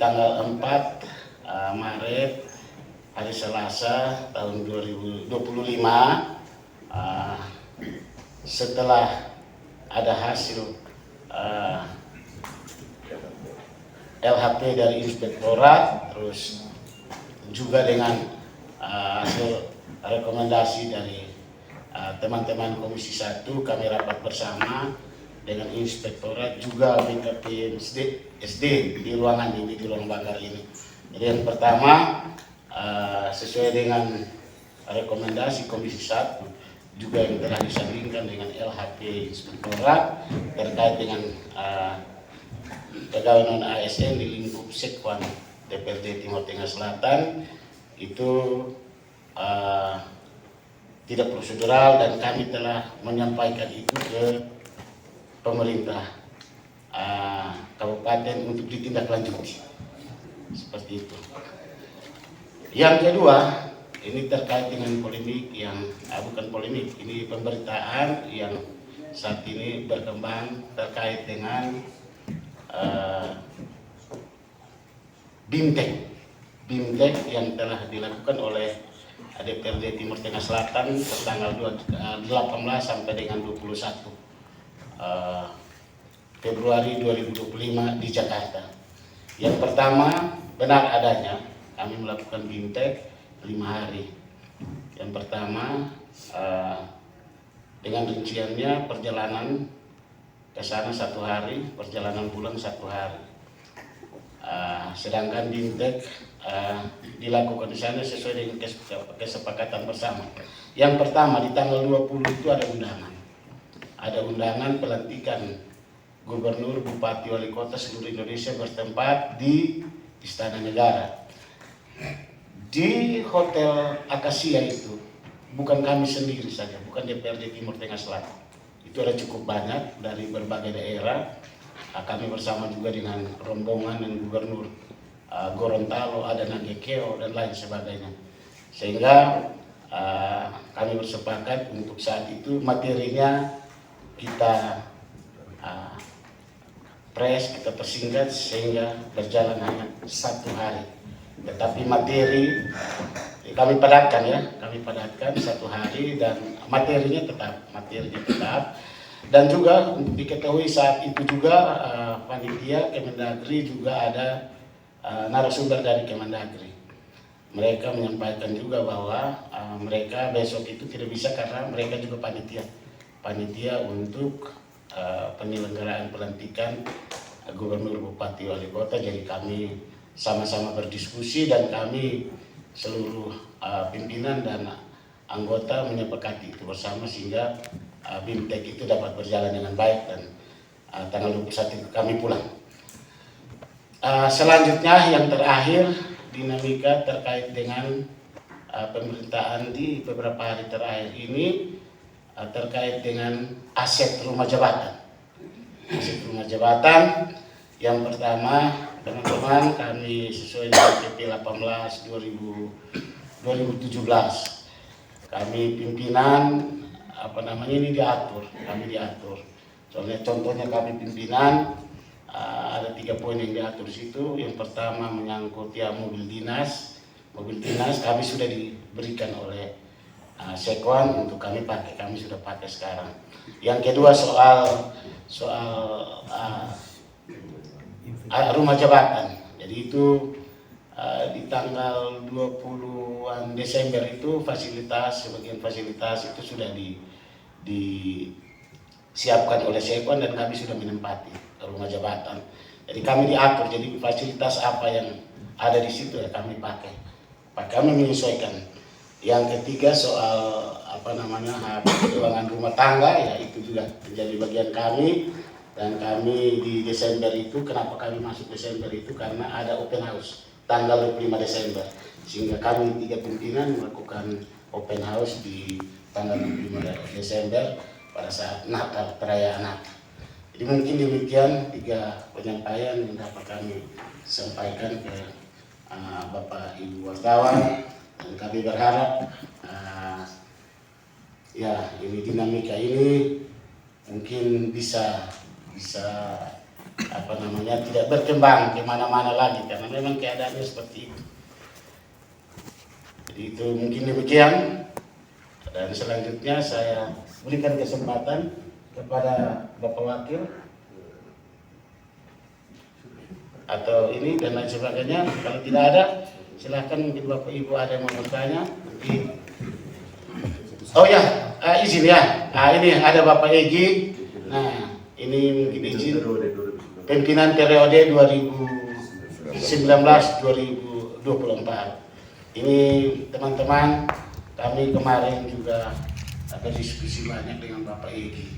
tanggal 4 Maret hari Selasa tahun 2025 setelah ada hasil LHP dari inspektorat, terus juga dengan hasil rekomendasi dari teman-teman Komisi 1, kami rapat bersama dengan inspektorat juga BKP SD di ruangan ini, di ruang bakar ini. Jadi yang pertama sesuai dengan rekomendasi Komisi 1 juga yang telah disandingkan dengan LHP inspektorat terkait dengan pegawai non ASN di lingkup Sekwan DPRD Timur Tengah Selatan itu tidak prosedural, dan kami telah menyampaikan itu ke pemerintah kabupaten untuk ditindaklanjuti seperti itu. Yang kedua, ini terkait dengan polemik yang bukan polemik, ini pemberitaan yang saat ini berkembang terkait dengan BIMTEK yang telah dilakukan oleh DPRD Timur Tengah Selatan tanggal 18 sampai dengan 21 Februari 2025 di Jakarta. Yang pertama, benar adanya kami melakukan BIMTEK 5 hari. Yang pertama dengan rinciannya perjalanan ke sana 1 hari, perjalanan pulang 1 hari. Sedangkan BIMTEK dilakukan di sana sesuai dengan kesepakatan bersama. Yang pertama di tanggal 20 itu ada undangan. Ada undangan pelantikan gubernur, bupati, wali kota seluruh Indonesia bertempat di Istana Negara. Di Hotel Akasia itu bukan kami sendiri saja, bukan DPRD Timur Tengah Selatan. Itu ada cukup banyak dari berbagai daerah. Kami bersama juga dengan rombongan dan gubernur Gorontalo, ada Nagekeo dan lain sebagainya. Sehingga kami bersepakat untuk saat itu materinya kita kita persingkat sehingga berjalan hanya 1 hari. Tetapi materi kami padatkan 1 hari, dan materinya tetap. Dan juga untuk diketahui saat itu juga panitia Kemendagri juga ada narasumber dari Kemendagri. Mereka menyampaikan juga bahwa mereka besok itu tidak bisa karena mereka juga panitia untuk penyelenggaraan pelantikan gubernur, bupati, wali kota. Jadi kami sama-sama berdiskusi dan kami seluruh pimpinan dan anggota menyepakati itu bersama sehingga BIMTEK itu dapat berjalan dengan baik, dan tanggal 21 kami pulang. Selanjutnya yang terakhir, dinamika terkait dengan pemberitaan di beberapa hari terakhir ini terkait dengan aset rumah jabatan. Aset rumah jabatan yang pertama, teman-teman, kami sesuai dengan PP 18 2017 kami pimpinan ini diatur. Contohnya kami pimpinan ada 3 poin yang diatur di situ. Yang pertama menyangkut mobil dinas kami sudah diberikan oleh Sekwan untuk kami pakai, kami sudah pakai sekarang. Yang kedua soal rumah jabatan. Jadi itu di tanggal 20-an Desember itu sebagian fasilitas itu sudah disiapkan oleh Sekwan dan kami sudah menempati rumah jabatan. Jadi kami diatur, jadi fasilitas apa yang ada di situ ya kami pakai. Kami menyesuaikan. Yang ketiga soal keuangan rumah tangga, ya itu juga menjadi bagian kami. Dan kami di Desember itu, kenapa kami masuk Desember itu karena ada open house tanggal 25 Desember. Sehingga kami 3 pimpinan melakukan open house di tanggal 25 Desember pada saat Natal, perayaan Natal. Jadi mungkin demikian 3 penyampaian yang dapat kami sampaikan ke Bapak Ibu wartawan, dan kami berharap ini dinamika ini mungkin bisa tidak berkembang kemana-mana lagi karena memang keadaannya seperti itu. Jadi itu mungkin demikian, dan selanjutnya saya berikan kesempatan kepada Bapak Wakil atau ini dan lain sebagainya. Kalau tidak ada, silahkan mungkin Bapak Ibu ada yang mau bertanya. Oh ya, izin ya. Nah, ini ada Bapak Egi. Nah, ini mungkin izin pimpinan periode 2019-2024. Ini teman-teman, kami kemarin juga ada diskusi banyak dengan Bapak Egi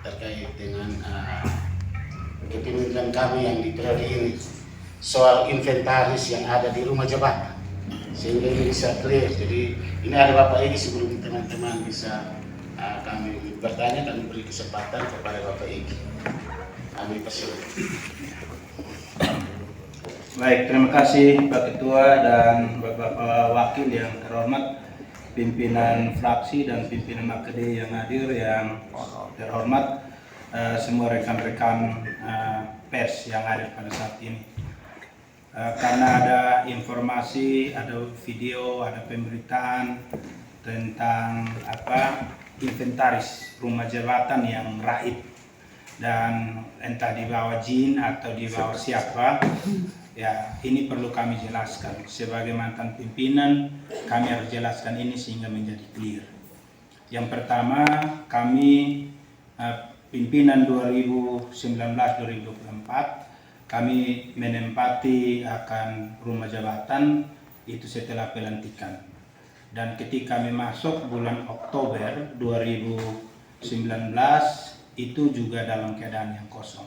terkait dengan kepemimpinan kami yang di periode ini soal inventaris yang ada di rumah jabatan, sehingga ini bisa clear. Jadi ini ada Bapak Egi, sebelum teman-teman bisa kami bertanya, kami beri kesempatan kepada Bapak Egi. Kami persilakan. Baik, terima kasih Pak Ketua dan Bapak Wakil yang terhormat, pimpinan fraksi dan pimpinan AKD yang hadir yang terhormat, semua rekan-rekan pers yang hadir pada saat ini. Karena ada informasi, ada video, ada pemberitaan tentang inventaris rumah jabatan yang raib dan entah di bawah jin atau di bawah siapa. Ya, ini perlu kami jelaskan. Sebagai mantan pimpinan, kami harus jelaskan ini sehingga menjadi clear. Yang pertama, kami pimpinan 2019-2024, kami menempati akan rumah jabatan itu setelah pelantikan. Dan ketika kami masuk bulan Oktober 2019, itu juga dalam keadaan yang kosong.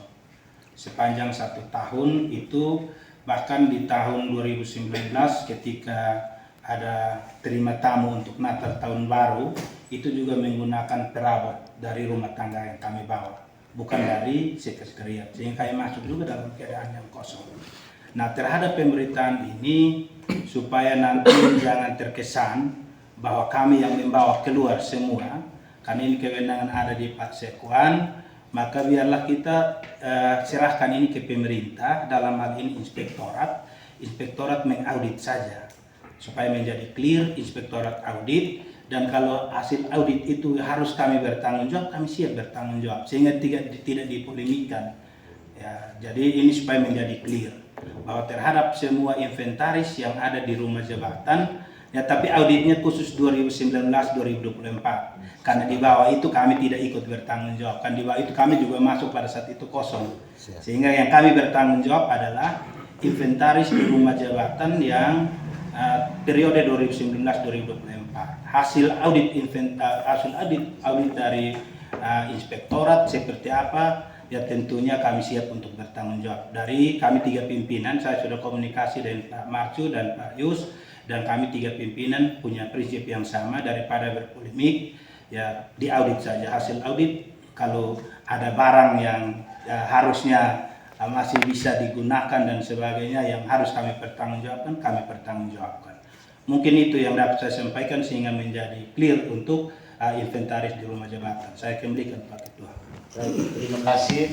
Sepanjang 1 tahun itu, bahkan di tahun 2019 ketika ada terima tamu untuk Natal Tahun Baru, itu juga menggunakan perabot dari rumah tangga yang kami bawa, bukan dari sekretariat, sehingga kami masuk juga dalam keadaan yang kosong. Nah, terhadap pemberitaan ini, supaya nanti jangan terkesan bahwa kami yang membawa keluar semua, karena ini kewenangan ada di Pak Sekuan, maka biarlah kita serahkan ini ke pemerintah, dalam hal ini inspektorat mengaudit saja supaya menjadi clear. Inspektorat audit, dan kalau hasil audit itu harus kami bertanggung jawab, kami siap bertanggung jawab sehingga tidak dipolemikan ya. Jadi ini supaya menjadi clear bahwa terhadap semua inventaris yang ada di rumah jabatan ya, tapi auditnya khusus 2019-2024 karena di bawah itu kami tidak ikut bertanggung jawab, kan di bawah itu kami juga masuk pada saat itu kosong, sehingga yang kami bertanggung jawab adalah inventaris di rumah jabatan yang periode 2019-2024. Hasil audit dari inspektorat seperti apa ya, tentunya kami siap untuk bertanggung jawab. Dari kami 3 pimpinan, saya sudah komunikasi dengan Pak Marcu dan Pak Yus, dan kami 3 pimpinan punya prinsip yang sama, daripada berpolemik ya diaudit saja. Hasil audit, kalau ada barang yang harusnya masih bisa digunakan dan sebagainya yang harus kami pertanggungjawabkan, kami pertanggungjawabkan. Mungkin itu yang dapat saya sampaikan sehingga menjadi clear untuk inventaris di rumah jabatan. Saya kembalikan Pak Ketua. Terima kasih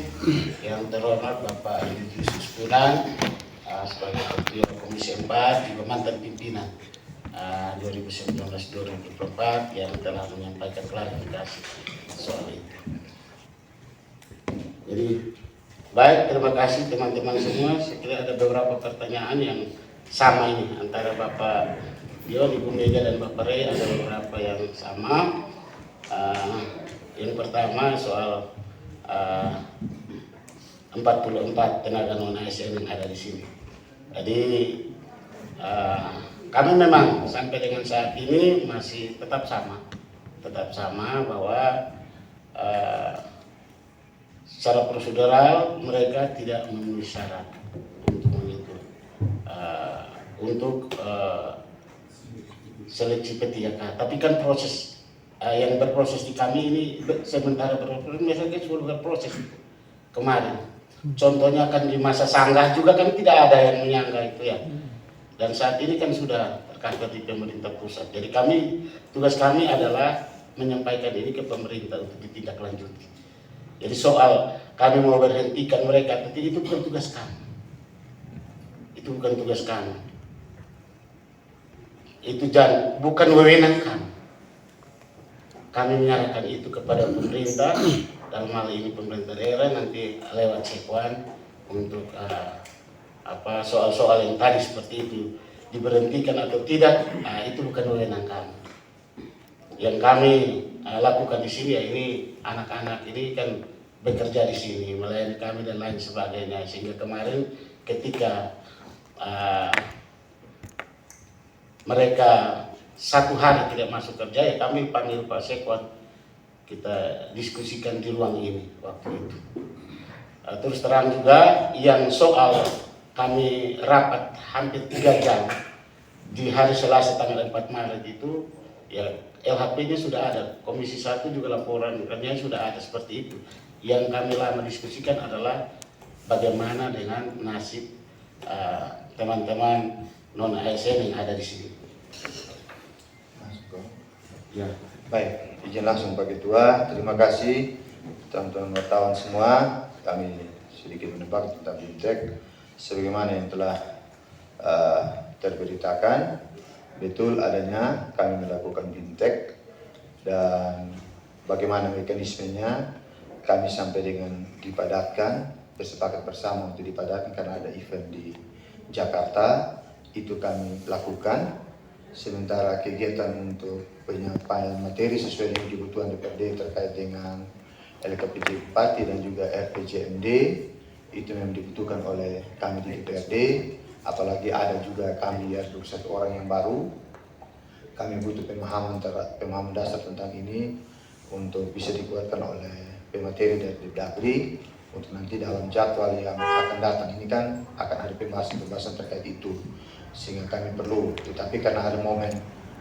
yang terhormat Bapak Yusuf Punan sebagai Ketua Komisi 4 juga mantan pimpinan 2019-2024 yang telah menyampaikan klarifikasi soal itu. Jadi baik, terima kasih teman-teman semua. Saya kira ada beberapa pertanyaan yang sama ini antara Bapak Dion, Ibu Mega dan Bapak Rey, ada beberapa yang sama. Yang pertama soal 44 tenaga non ASN yang ada di sini. Jadi kami memang sampai dengan saat ini masih tetap sama bahwa secara prosedural mereka tidak memenuhi syarat untuk seleksi P3K. Tapi kan proses yang berproses di kami ini sementara berproses, biasanya sudah berproses kemarin. Contohnya kan di masa sanggah juga kan tidak ada yang menyangga itu ya. Dan saat ini kan sudah terkantor di pemerintah pusat. Jadi tugas kami adalah menyampaikan ini ke pemerintah untuk ditindaklanjuti. Jadi soal kami mau berhentikan mereka, itu bukan tugas kami. Itu bukan tugas kami. Itu bukan wewenang kami. Kami menyerahkan itu kepada pemerintah, dalam hal ini pemerintah daerah, nanti lewat Sekwan untuk soal-soal yang tadi seperti itu diberhentikan atau tidak, itu bukan wewenang kami. Yang kami lakukan di sini ya, ini anak-anak ini kan bekerja di sini, melayani kami dan lain sebagainya. Sehingga kemarin ketika mereka 1 hari tidak masuk kerja, ya kami panggil Pak Sekwan, kita diskusikan di ruang ini waktu itu. Terus terang juga yang soal kami rapat hampir 3 jam di hari Selasa tanggal 4 Maret itu, ya LHP-nya sudah ada, Komisi 1 juga laporan kerjanya sudah ada seperti itu. Yang kami lama diskusikan adalah bagaimana dengan nasib teman-teman non ASN yang ada di sini. Ya, baik, izin langsung Pak Ketua. Terima kasih teman-teman wartawan semua. Kami sedikit menebak tentang BIMTEK sebagaimana yang telah terberitakan. Betul adanya kami melakukan BIMTEK dan bagaimana mekanismenya kami sampai dengan dipadatkan, bersepakat bersama untuk dipadatkan karena ada event di Jakarta, itu kami lakukan. Sementara kegiatan untuk penyampaian materi sesuai dengan kebutuhan DPRD terkait dengan LKPJ Bupati dan juga RPJMD itu memang dibutuhkan oleh kami di DPRD, apalagi ada juga kami ya 21 orang yang baru. Kami butuh pemahaman dasar tentang ini untuk bisa dikuatkan oleh pemateri dari Depdagri untuk nanti dalam jadwal yang akan datang ini kan akan ada pembahasan terkait itu, sehingga kami perlu. Tetapi karena ada momen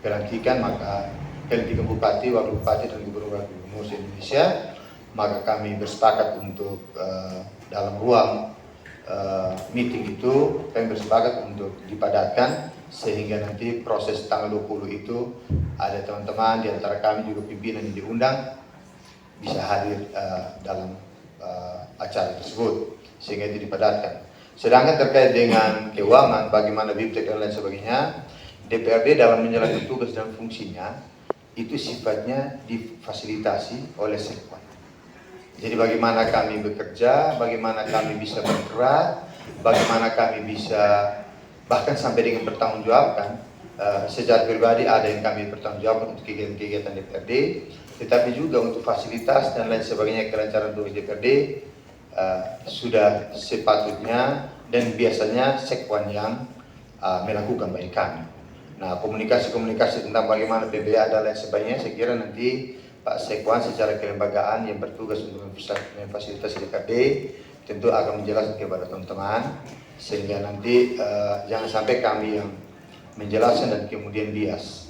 pelantikan, maka pelantikan Bupati, Wakil Bupati dan Gubernur Indonesia, maka kami bersepakat untuk dalam ruang meeting itu kami bersepakat untuk dipadatkan sehingga nanti proses tanggal 20 itu ada teman-teman di antara kami juga pimpinan yang diundang bisa hadir dalam acara tersebut sehingga itu dipadatkan. Sedangkan terkait dengan keuangan, bagaimana BIMTEK dan lain sebagainya, DPRD dalam menjalankan tugas dan fungsinya itu sifatnya difasilitasi oleh Sekwan. Jadi bagaimana kami bekerja, bagaimana kami bisa bergerak, bagaimana kami bisa bahkan sampai dengan bertanggungjawabkan. Secara pribadi ada yang kami bertanggungjawabkan untuk kegiatan-kegiatan DPRD, tetapi juga untuk fasilitas dan lain sebagainya kelancaran tugas DPRD sudah sepatutnya dan biasanya Sekwan yang melakukan bagi kami. Nah, komunikasi-komunikasi tentang bagaimana PBA dan lain sebagainya, saya kira nanti Pak Sekwan secara kelembagaan yang bertugas untuk memfasilitasi DPRD tentu akan menjelaskan kepada teman-teman, sehingga nanti jangan sampai kami yang menjelaskan dan kemudian bias.